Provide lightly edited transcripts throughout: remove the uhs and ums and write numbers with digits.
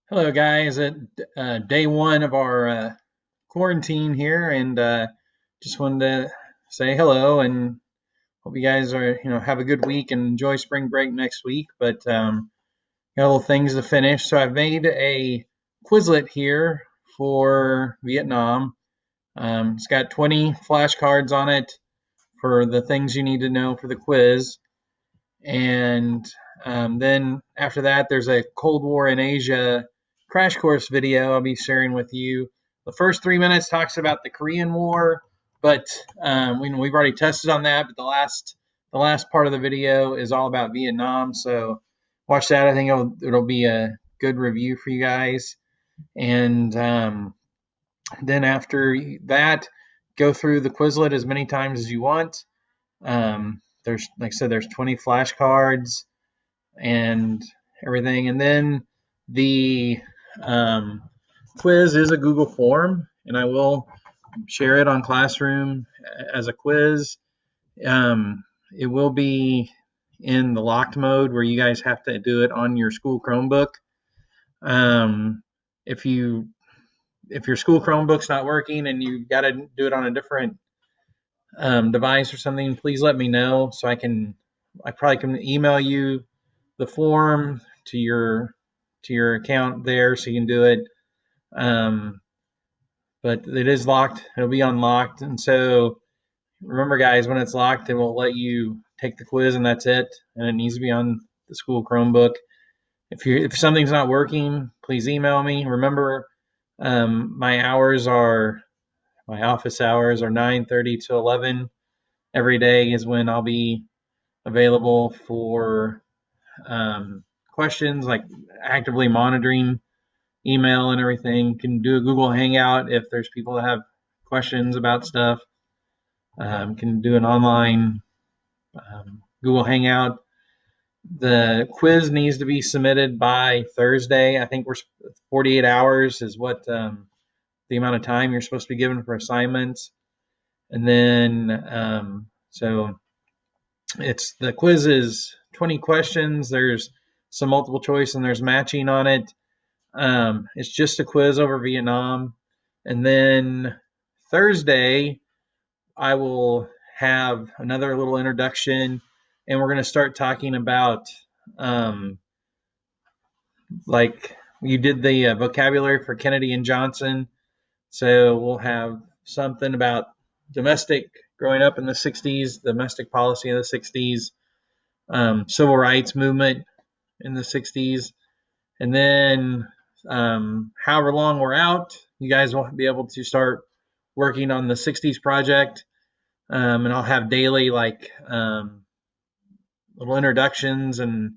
Hello, guys. At day one of our quarantine here, and just wanted to say hello and hope you guys are, have a good week and enjoy spring break next week. But got little things to finish, so I've made a Quizlet here for Vietnam. It's got 20 flashcards on it for the things you need to know for the quiz, and then after that, there's a Cold War in Asia crash course video I'll be sharing with you. The first 3 minutes talks about the Korean War, but we've already tested on that. But the last part of the video is all about Vietnam. So watch that. I think it'll be a good review for you guys. And then after that, go through the Quizlet as many times as you want. There's, like I said, there's 20 flashcards and everything. And then the um, quiz is a Google form, and I will share it on Classroom as a quiz. It will be in the locked mode where you guys have to do it on your school Chromebook. Um, if you if your school Chromebook's not working and you got to do it on a different device or something, please let me know so I probably can email you the form to your account there so you can do it. Um, but it is locked. It'll be unlocked, and so remember, guys, when it's locked, it will let you take the quiz, and that's it. And it needs to be on the school Chromebook. If something's not working, please email me. Remember, my office hours are 9:30 to 11 every day is when I'll be available for questions, like actively monitoring email and everything. Can do a Google Hangout if there's people that have questions about stuff. Can do an online Google Hangout. The quiz needs to be submitted by Thursday. I think we're 48 hours is what the amount of time you're supposed to be given for assignments. And then so it's the quiz is 20 questions. There's some multiple choice and there's matching on it. It's just a quiz over Vietnam. And then Thursday, I will have another little introduction, and we're going to start talking about, um, like, you did the vocabulary for Kennedy and Johnson. So we'll have something about domestic growing up in the 60s, domestic policy in the 60s, civil rights movement in the 60s. And then, however long we're out, you guys will be able to start working on the 60s project. And I'll have daily, like, little introductions and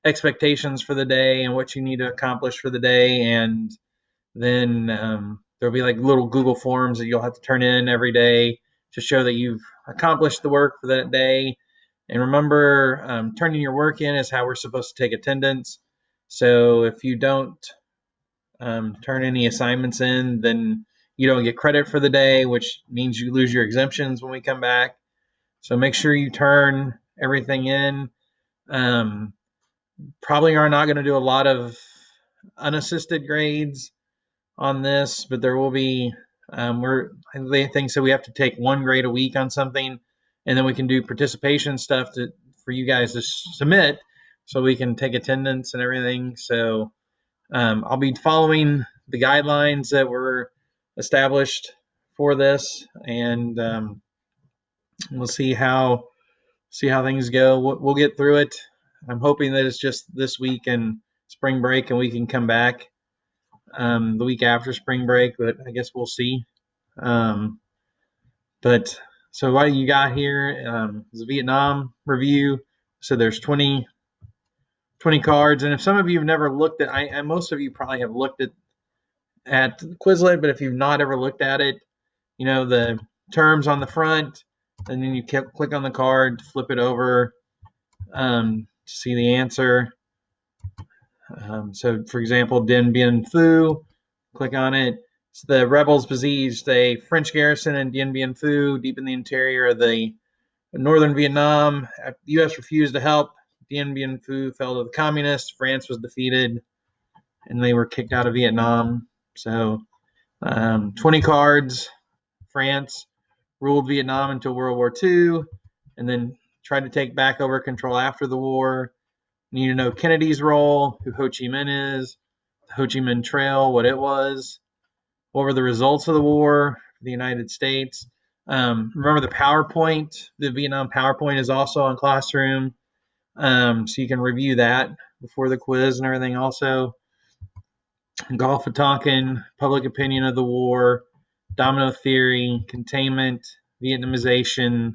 expectations for the day and what you need to accomplish for the day. And then there'll be like little Google forms that you'll have to turn in every day to show that you've accomplished the work for that day. And remember, turning your work in is how we're supposed to take attendance. So if you don't turn any assignments in, then you don't get credit for the day, which means you lose your exemptions when we come back. So make sure you turn everything in. Um, Probably are not going to do a lot of unassisted grades on this, but there will be. They think so. We have to take one grade a week on something, and then we can do participation stuff for you guys to submit, so we can take attendance and everything. So I'll be following the guidelines that were established for this, and we'll see how things go. We'll get through it. I'm hoping that it's just this week and spring break, and we can come back the week after spring break. But I guess we'll see. Um, but so what you got here is a Vietnam review. So there's 20 cards, and if some of you have never looked at, and most of you probably have looked at Quizlet, but if you've not ever looked at it, the terms on the front, and then you click on the card, flip it over to see the answer. So, for example, Dien Bien Phu, click on it. So the rebels besieged a French garrison in Dien Bien Phu, deep in the interior of the northern Vietnam. The U.S. refused to help. Dien Bien Phu fell to the communists. France was defeated. and they were kicked out of Vietnam. So 20 cards. France ruled Vietnam until World War II, and then tried to take back over control after the war. You need to know Kennedy's role, who Ho Chi Minh is, the Ho Chi Minh Trail, what it was, what were the results of the war for the United States. Remember the PowerPoint, the Vietnam PowerPoint is also on Classroom, so you can review that before the quiz and everything. Also, Gulf of Tonkin, public opinion of the war, domino theory, containment, Vietnamization,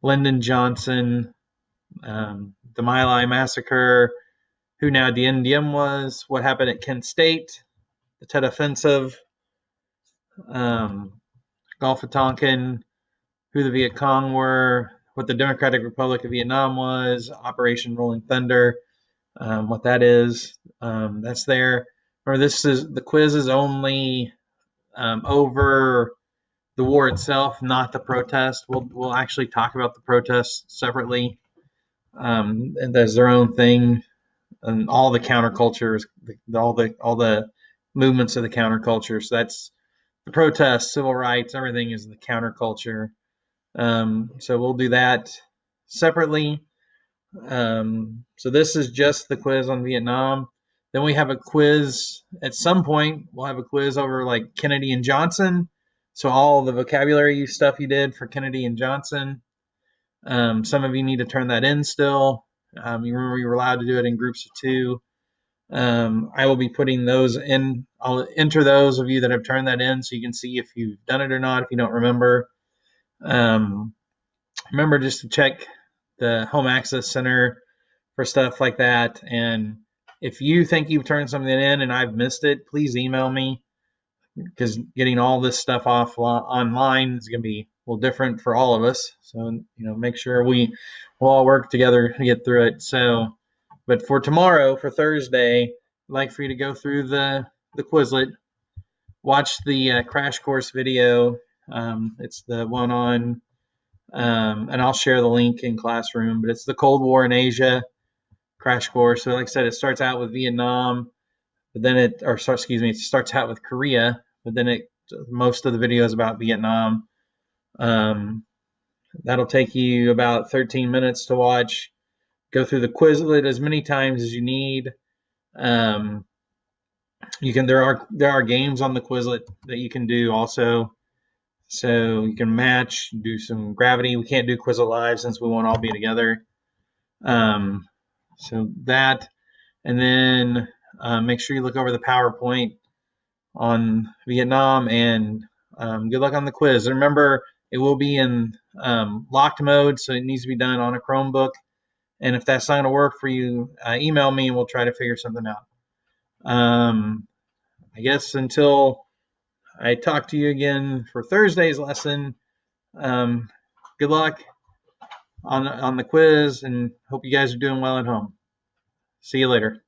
Lyndon Johnson, the My Lai massacre, who Nha Dien Diem was, what happened at Kent State, the Tet Offensive, um, Gulf of Tonkin, who the Viet Cong were, what the Democratic Republic of Vietnam was, Operation Rolling Thunder, what that is. That's there. Or this is the quiz is only over the war itself, not the protest. We'll actually talk about the protests separately, and there's their own thing, and all the countercultures, all the movements of the counterculture. So that's the protests, civil rights, everything is the counterculture. So we'll do that separately. So this is just the quiz on Vietnam. Then we have a quiz at some point. We'll have a quiz over like Kennedy and Johnson. So all the vocabulary stuff you did for Kennedy and Johnson. Some of you need to turn that in still. You remember you were allowed to do it in groups of 2. I will be putting those in. I'll enter those of you that have turned that in so you can see if you've done it or not if you don't remember. Remember just to check the Home Access Center for stuff like that. And if you think you've turned something in and I've missed it, please email me, because getting all this stuff off online is going to be a little different for all of us. So, make sure we'll all work together to get through it. So, but for tomorrow, for Thursday, I'd like for you to go through the Quizlet, watch the crash course video. It's the one on, and I'll share the link in Classroom, but it's the Cold War in Asia crash course. So like I said, it starts out with Vietnam, but then it starts out with Korea, but then most of the video is about Vietnam. That'll take you about 13 minutes to watch. Go through the Quizlet as many times as you need. There are games on the Quizlet that you can do also. So you can match, do some gravity. We can't do Quizlet live since we won't all be together. So that, and then make sure you look over the PowerPoint on Vietnam, and good luck on the quiz. And remember, it will be in locked mode, so it needs to be done on a Chromebook. And if that's not going to work for you, email me and we'll try to figure something out. I guess until I talk to you again for Thursday's lesson, good luck on the quiz, and hope you guys are doing well at home. See you later.